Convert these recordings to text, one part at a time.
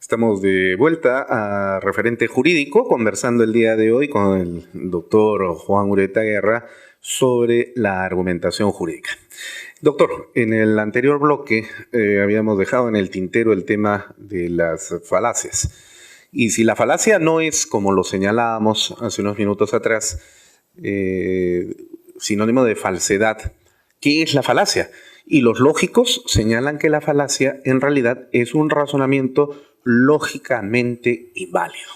Estamos de vuelta a Referente Jurídico, conversando el día de hoy con el doctor Juan Ureta Guerra sobre la argumentación jurídica. Doctor, en el anterior bloque habíamos dejado en el tintero el tema de las falacias. Y si la falacia no es, como lo señalábamos hace unos minutos atrás, sinónimo de falsedad, ¿qué es la falacia? Y los lógicos señalan que la falacia en realidad es un razonamiento lógicamente inválido.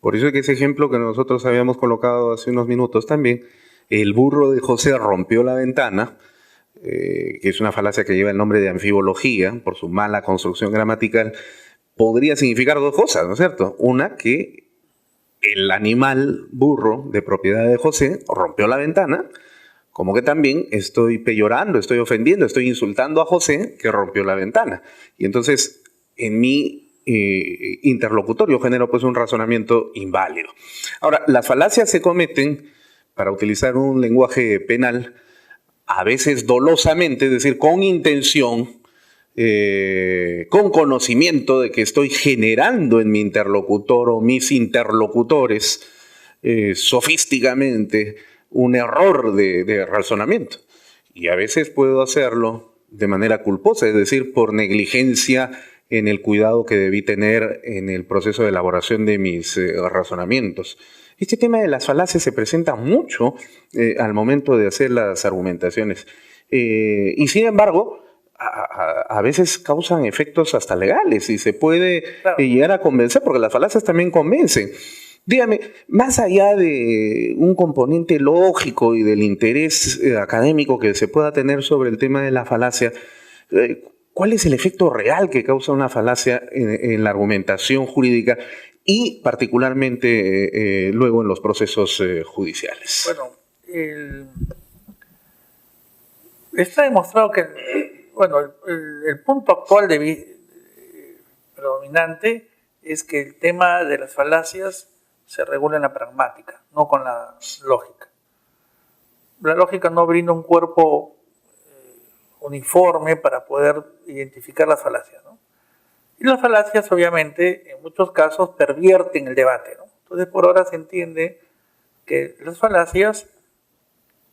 Por eso es que ese ejemplo que nosotros habíamos colocado hace unos minutos también, el burro de José rompió la ventana, que es una falacia que lleva el nombre de anfibología por su mala construcción gramatical, podría significar dos cosas, ¿no es cierto? Una, que el animal burro de propiedad de José rompió la ventana, como que también estoy peyorando, estoy ofendiendo, estoy insultando a José que rompió la ventana. Y entonces, en mi interlocutorio genero pues un razonamiento inválido. Ahora, las falacias se cometen, para utilizar un lenguaje penal, a veces dolosamente, es decir, con intención, con conocimiento de que estoy generando en mi interlocutor o mis interlocutores sofísticamente un error de razonamiento. Y a veces puedo hacerlo de manera culposa, es decir, por negligencia en el cuidado que debí tener en el proceso de elaboración de mis razonamientos. Este tema de las falacias se presenta mucho al momento de hacer las argumentaciones. Y sin embargo, a veces causan efectos hasta legales y se puede llegar a convencer, porque las falacias también convencen. Dígame, más allá de un componente lógico y del interés académico que se pueda tener sobre el tema de la falacia, ¿cuál es el efecto real que causa una falacia en la argumentación jurídica y particularmente luego en los procesos judiciales? Bueno, está demostrado que el punto actual predominante es que el tema de las falacias se regula en la pragmática, no con la lógica. La lógica no brinda un cuerpo uniforme para poder identificar las falacias, ¿no? Y las falacias, obviamente, en muchos casos pervierten el debate, ¿no? Entonces, por ahora se entiende que las falacias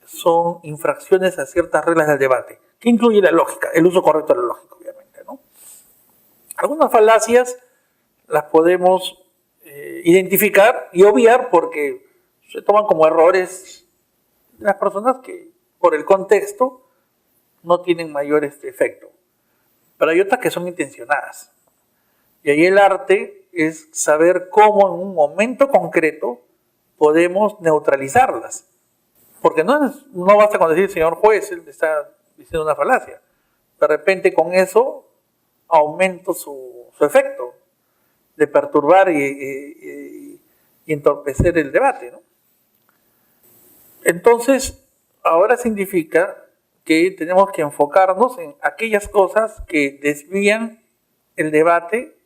son infracciones a ciertas reglas del debate, que incluye la lógica, el uso correcto de la lógica, obviamente, ¿no? Algunas falacias las podemos identificar y obviar porque se toman como errores de las personas que, por el contexto, no tienen mayor efecto. Pero hay otras que son intencionadas. Y ahí el arte es saber cómo en un momento concreto podemos neutralizarlas. Porque no basta con decir, señor juez, él está diciendo una falacia. De repente con eso aumento su efecto de perturbar y entorpecer el debate, ¿no? Entonces, ahora significa que tenemos que enfocarnos en aquellas cosas que desvían el debate,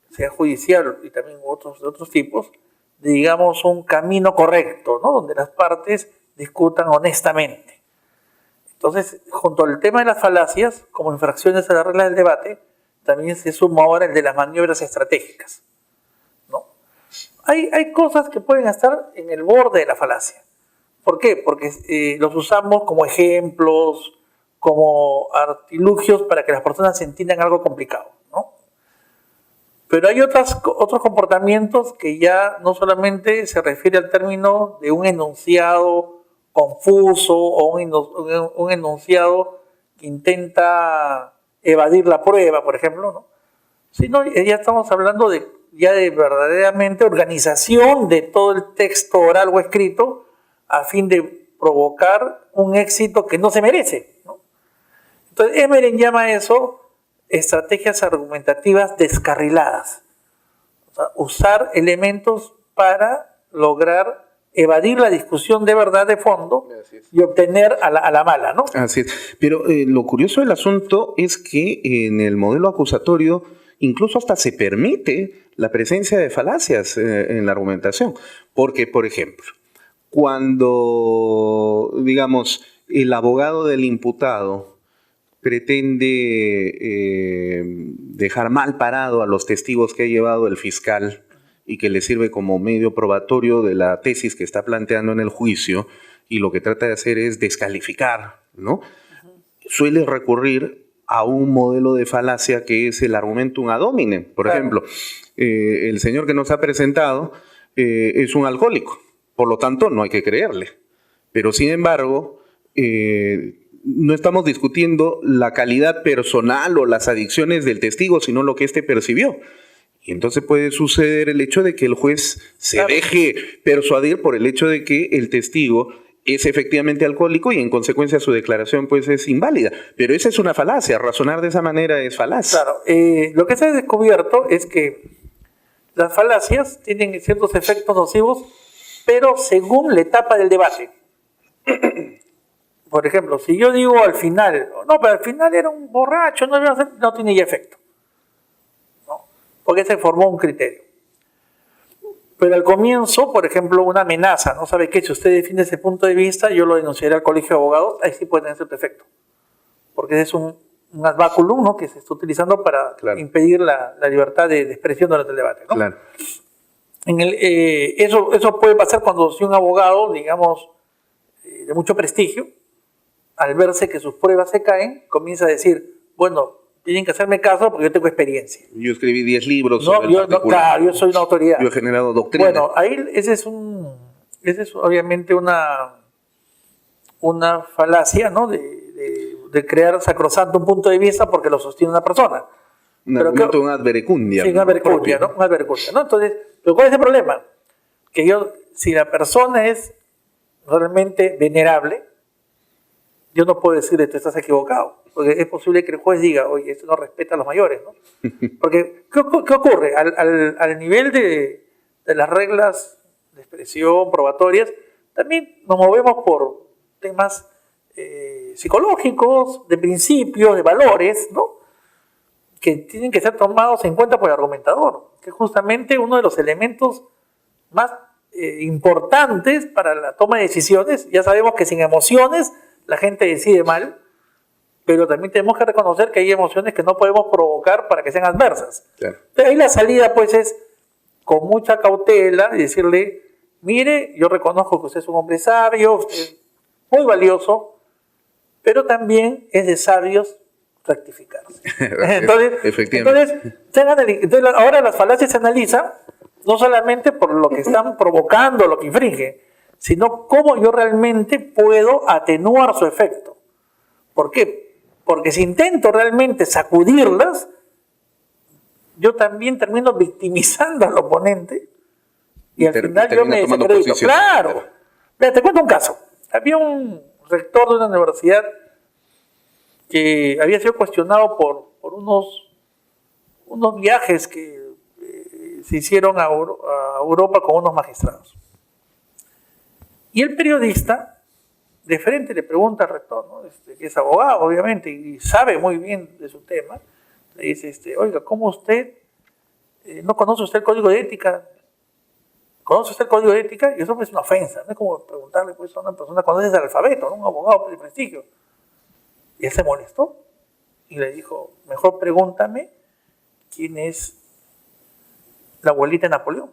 sea judicial y también de otros tipos, de, digamos, un camino correcto, ¿no? Donde las partes discutan honestamente. Entonces, junto al tema de las falacias, como infracciones a la regla del debate, también se suma ahora el de las maniobras estratégicas, ¿no? Hay cosas que pueden estar en el borde de la falacia. ¿Por qué? Porque los usamos como ejemplos, como artilugios para que las personas entiendan algo complicado, ¿no? Pero hay otros comportamientos que ya no solamente se refiere al término de un enunciado confuso o un enunciado que intenta evadir la prueba, por ejemplo, ¿no? Sino ya estamos hablando de verdaderamente organización de todo el texto oral o escrito a fin de provocar un éxito que no se merece, ¿no? Entonces, Emeren llama eso estrategias argumentativas descarriladas. O sea, usar elementos para lograr evadir la discusión de verdad de fondo y obtener a la mala, ¿no? Así es. Pero lo curioso del asunto es que en el modelo acusatorio incluso hasta se permite la presencia de falacias en la argumentación. Porque, por ejemplo, cuando, digamos, el abogado del imputado pretende, dejar mal parado a los testigos que ha llevado el fiscal y que le sirve como medio probatorio de la tesis que está planteando en el juicio, y lo que trata de hacer es descalificar, ¿no? Suele recurrir a un modelo de falacia que es el argumentum ad hominem. Por ejemplo, el señor que nos ha presentado es un alcohólico, por lo tanto no hay que creerle. Pero sin embargo, no estamos discutiendo la calidad personal o las adicciones del testigo, sino lo que éste percibió. Y entonces puede suceder el hecho de que el juez se deje persuadir por el hecho de que el testigo es efectivamente alcohólico y en consecuencia su declaración pues es inválida. Pero esa es una falacia, razonar de esa manera es falaz. Claro, lo que se ha descubierto es que las falacias tienen ciertos efectos nocivos, pero según la etapa del debate. Por ejemplo, si yo digo al final, no, pero al final era un borracho, no tiene ya efecto, ¿no? Porque se formó un criterio. Pero al comienzo, por ejemplo, una amenaza, ¿no? ¿Sabe qué? Si usted defiende ese punto de vista, yo lo denunciaré al colegio de abogados, ahí sí puede tener cierto efecto. Porque ese es un ad baculum, ¿no? Que se está utilizando para impedir la libertad de expresión durante el debate, ¿no? Claro. Eso puede pasar cuando si un abogado, digamos, de mucho prestigio, al verse que sus pruebas se caen, comienza a decir, bueno, tienen que hacerme caso porque yo tengo experiencia. Yo escribí 10 libros no, sobre el particular. Claro, yo soy una autoridad. Yo he generado doctrina. Bueno, ahí ese es obviamente una falacia, ¿no? De crear sacrosanto un punto de vista porque lo sostiene una persona. Un argumento, un ad verecundia. Sí, un ad verecundia, ¿no? Un ad verecundia, ¿no? Entonces, ¿pero cuál es el problema? Que si la persona es realmente venerable, yo no puedo decirle, tú estás equivocado. Porque es posible que el juez diga, oye, esto no respeta a los mayores, ¿no? Porque, ¿qué ocurre? Al nivel de las reglas de expresión probatorias, también nos movemos por temas psicológicos, de principios, de valores, ¿no? Que tienen que ser tomados en cuenta por el argumentador, que es justamente uno de los elementos más importantes para la toma de decisiones. Ya sabemos que sin emociones la gente decide mal, pero también tenemos que reconocer que hay emociones que no podemos provocar para que sean adversas. Claro. Entonces ahí la salida pues es con mucha cautela y decirle, mire, yo reconozco que usted es un hombre sabio, usted es muy valioso, pero también es de sabios rectificarse. Entonces, ahora las falacias se analizan no solamente por lo que están provocando, lo que infringe, sino cómo yo realmente puedo atenuar su efecto. ¿Por qué? Porque si intento realmente sacudirlas, yo también termino victimizando al oponente y al final yo me desacredito. Claro. Mira, te cuento un caso. Había un rector de una universidad que había sido cuestionado por unos viajes que se hicieron a Europa con unos magistrados. Y el periodista de frente le pregunta al rector, ¿no? Que es abogado, obviamente, y sabe muy bien de su tema. Le dice, oiga, ¿cómo usted no conoce usted el código de ética? ¿Conoce usted el código de ética? Y eso es una ofensa, no es como preguntarle pues, a una persona, ¿conoces el alfabeto? ¿No? Un abogado de prestigio. Y él se molestó y le dijo, mejor pregúntame quién es la abuelita de Napoleón.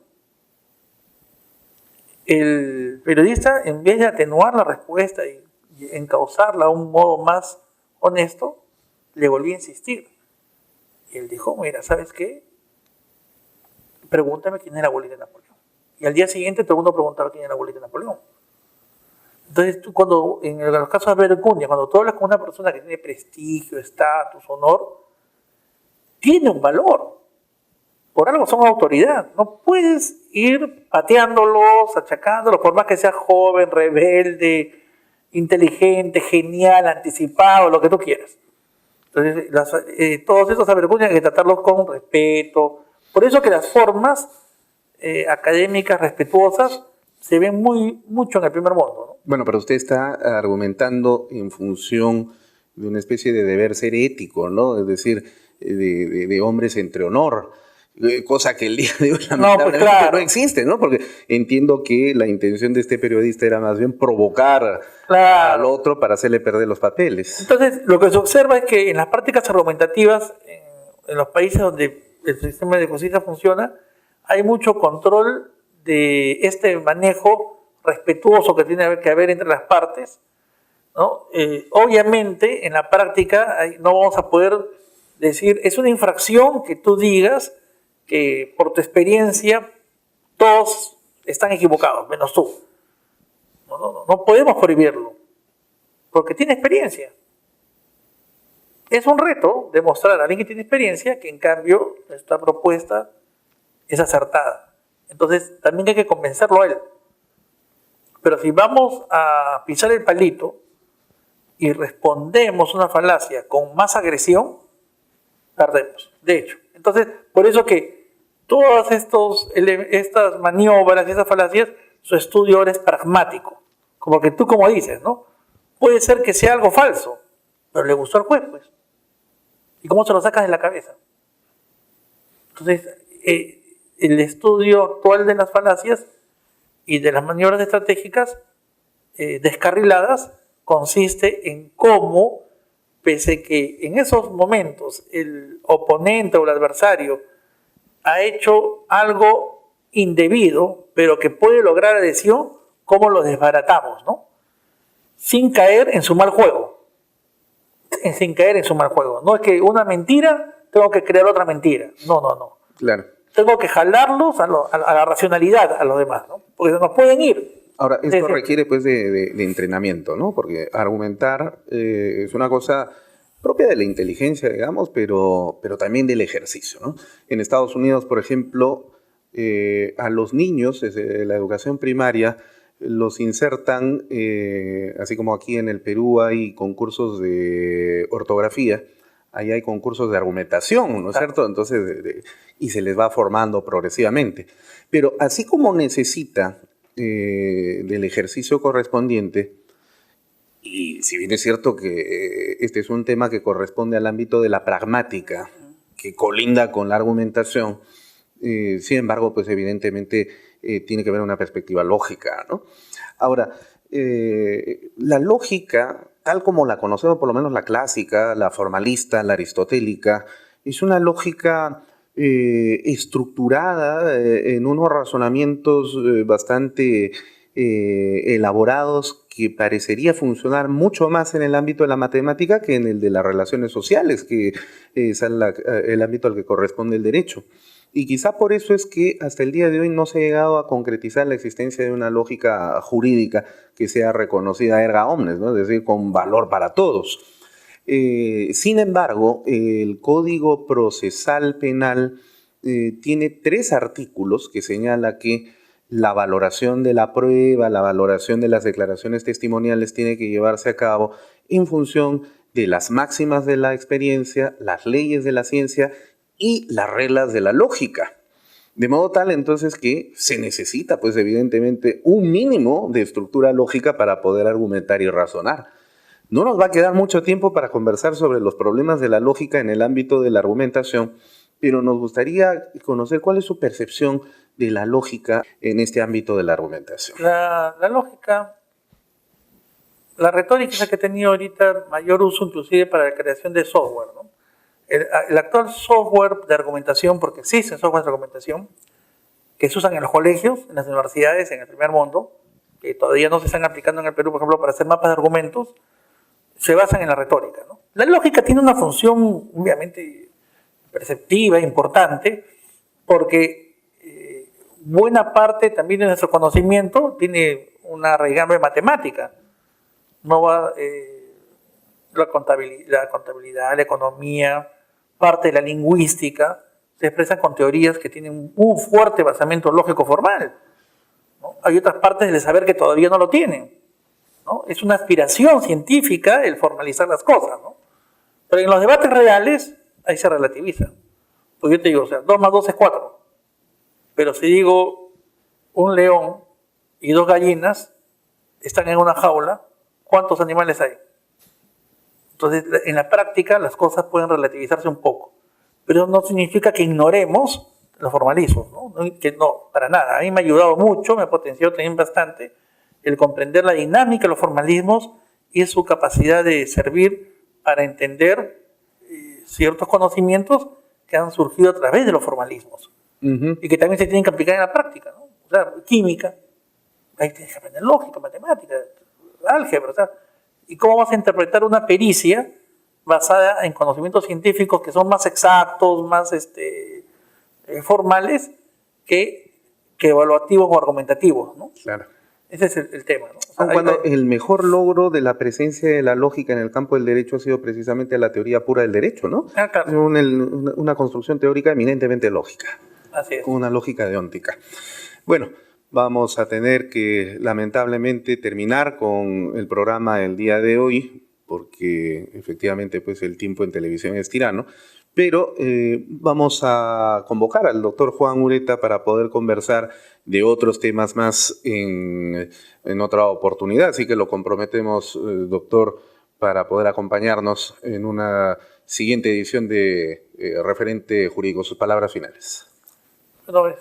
El periodista, en vez de atenuar la respuesta y encauzarla a un modo más honesto, le volvió a insistir. Y él dijo, mira, ¿sabes qué? Pregúntame quién es la abuelita de Napoleón. Y al día siguiente todo el mundo preguntaba quién es la abuelita de Napoleón. Entonces tú cuando, en los casos de verecundia, cuando tú hablas con una persona que tiene prestigio, estatus, honor, tiene un valor. Por algo son autoridad. No puedes ir pateándolos, achacándolos, por más que sea joven, rebelde, inteligente, genial, anticipado, lo que tú quieras. Entonces, todos esos avergüenzas hay que tratarlos con respeto. Por eso que las formas académicas respetuosas se ven mucho en el primer mundo, ¿no? Bueno, pero usted está argumentando en función de una especie de deber ser ético, ¿no? Es decir, de hombres entre honor. Cosa que el día de hoy lamentablemente no existe, ¿no? Porque entiendo que la intención de este periodista era más bien provocar al otro para hacerle perder los papeles. Entonces, lo que se observa es que en las prácticas argumentativas, en los países donde el sistema de justicia funciona, hay mucho control de este manejo respetuoso que tiene que haber entre las partes, ¿no? Obviamente, en la práctica no vamos a poder decir, es una infracción que tú digas que por tu experiencia todos están equivocados, menos tú. No podemos prohibirlo, porque tiene experiencia. Es un reto demostrar a alguien que tiene experiencia que en cambio esta propuesta es acertada. Entonces también hay que convencerlo a él. Pero si vamos a pisar el palito y respondemos una falacia con más agresión, perdemos, de hecho. Entonces, por eso que todas estas maniobras, estas falacias, su estudio ahora es pragmático. Como que tú como dices, ¿no? Puede ser que sea algo falso, pero le gustó al juez, pues. ¿Y cómo se lo sacas de la cabeza? Entonces, el estudio actual de las falacias y de las maniobras estratégicas descarriladas consiste en cómo, pese que en esos momentos el oponente o el adversario ha hecho algo indebido, pero que puede lograr adhesión, cómo lo desbaratamos, ¿no? Sin caer en su mal juego. Sin caer en su mal juego. No es que una mentira, tengo que crear otra mentira. No. Claro. Tengo que jalarlos a la racionalidad a los demás, ¿no? Porque se nos pueden ir. Ahora, esto requiere pues de entrenamiento, ¿no? Porque argumentar es una cosa propia de la inteligencia, digamos, pero también del ejercicio, ¿no? En Estados Unidos, por ejemplo, a los niños desde la educación primaria los insertan, así como aquí en el Perú hay concursos de ortografía, ahí hay concursos de argumentación, ¿no es cierto? Entonces, y se les va formando progresivamente. Pero así como necesita del ejercicio correspondiente, y si bien es cierto que este es un tema que corresponde al ámbito de la pragmática, que colinda con la argumentación, sin embargo, pues evidentemente tiene que haber una perspectiva lógica, ¿no? Ahora, la lógica, tal como la conocemos, por lo menos la clásica, la formalista, la aristotélica, es una lógica estructurada en unos razonamientos bastante elaborados que parecería funcionar mucho más en el ámbito de la matemática que en el de las relaciones sociales, que es el ámbito al que corresponde el derecho. Y quizá por eso es que hasta el día de hoy no se ha llegado a concretizar la existencia de una lógica jurídica que sea reconocida erga omnes, ¿no? Es decir, con valor para todos. Sin embargo, el Código Procesal Penal tiene 3 artículos que señala que la valoración de la prueba, la valoración de las declaraciones testimoniales tiene que llevarse a cabo en función de las máximas de la experiencia, las leyes de la ciencia y las reglas de la lógica. De modo tal entonces que se necesita pues evidentemente un mínimo de estructura lógica para poder argumentar y razonar. No nos va a quedar mucho tiempo para conversar sobre los problemas de la lógica en el ámbito de la argumentación, pero nos gustaría conocer cuál es su percepción de la lógica en este ámbito de la argumentación. La lógica, la retórica es la que ha tenido ahorita mayor uso inclusive para la creación de software, ¿no? El actual software de argumentación, porque existen software de argumentación que se usan en los colegios, en las universidades, en el primer mundo, que todavía no se están aplicando en el Perú, por ejemplo, para hacer mapas de argumentos, se basan en la retórica, ¿no? La lógica tiene una función, obviamente, perceptiva, importante, porque buena parte también de nuestro conocimiento tiene una raigambre matemática. No va la contabilidad, la economía, parte de la lingüística, se expresan con teorías que tienen un fuerte basamento lógico formal, ¿no? Hay otras partes del saber que todavía no lo tienen, ¿no? Es una aspiración científica el formalizar las cosas, ¿no? Pero en los debates reales, ahí se relativiza. Pues yo te digo, o sea, 2 más 2 es 4. Pero si digo un león y 2 gallinas están en una jaula, ¿cuántos animales hay? Entonces, en la práctica las cosas pueden relativizarse un poco, pero no significa que ignoremos los formalismos, ¿no? Que no, para nada. A mí me ha ayudado mucho, me ha potenciado también bastante el comprender la dinámica de los formalismos y su capacidad de servir para entender ciertos conocimientos que han surgido a través de los formalismos y que también se tienen que aplicar en la práctica, ¿no? O sea, química, ahí tienes que aprender lógica, matemática, álgebra, o sea, ¿y cómo vas a interpretar una pericia basada en conocimientos científicos que son más exactos, más formales que evaluativos o argumentativos, ¿no? Claro. Ese es el tema, ¿no? O sea, Cuando el mejor logro de la presencia de la lógica en el campo del derecho ha sido precisamente la teoría pura del derecho, ¿no? claro. Es una construcción teórica eminentemente lógica, Así es. con una lógica deóntica. Bueno, vamos a tener que lamentablemente terminar con el programa del día de hoy, porque efectivamente pues el tiempo en televisión es tirano, pero vamos a convocar al doctor Juan Ureta para poder conversar de otros temas más en otra oportunidad. Así que lo comprometemos, doctor, para poder acompañarnos en una siguiente edición de Referente Jurídico. Sus palabras finales. Bueno,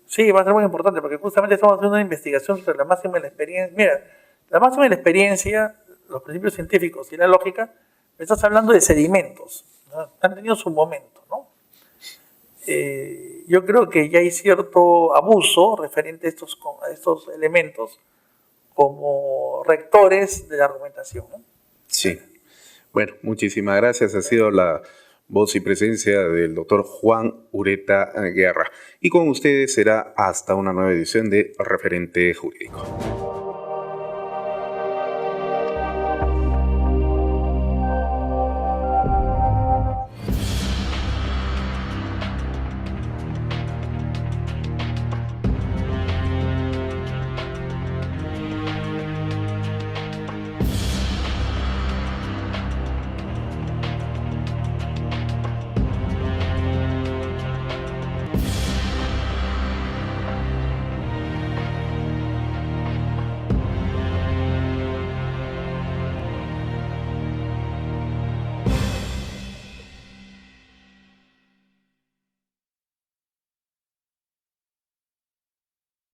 sí, va a ser muy importante porque justamente estamos haciendo una investigación sobre la máxima de la experiencia. Mira, la máxima de la experiencia, los principios científicos y la lógica, me estás hablando de sedimentos, ¿no? Han tenido su momento, ¿no? Yo creo que ya hay cierto abuso referente a estos elementos como rectores de la argumentación, ¿no? Sí. Bueno, muchísimas gracias. Ha sido la voz y presencia del doctor Juan Ureta Guerra. Y con ustedes será hasta una nueva edición de Referente Jurídico.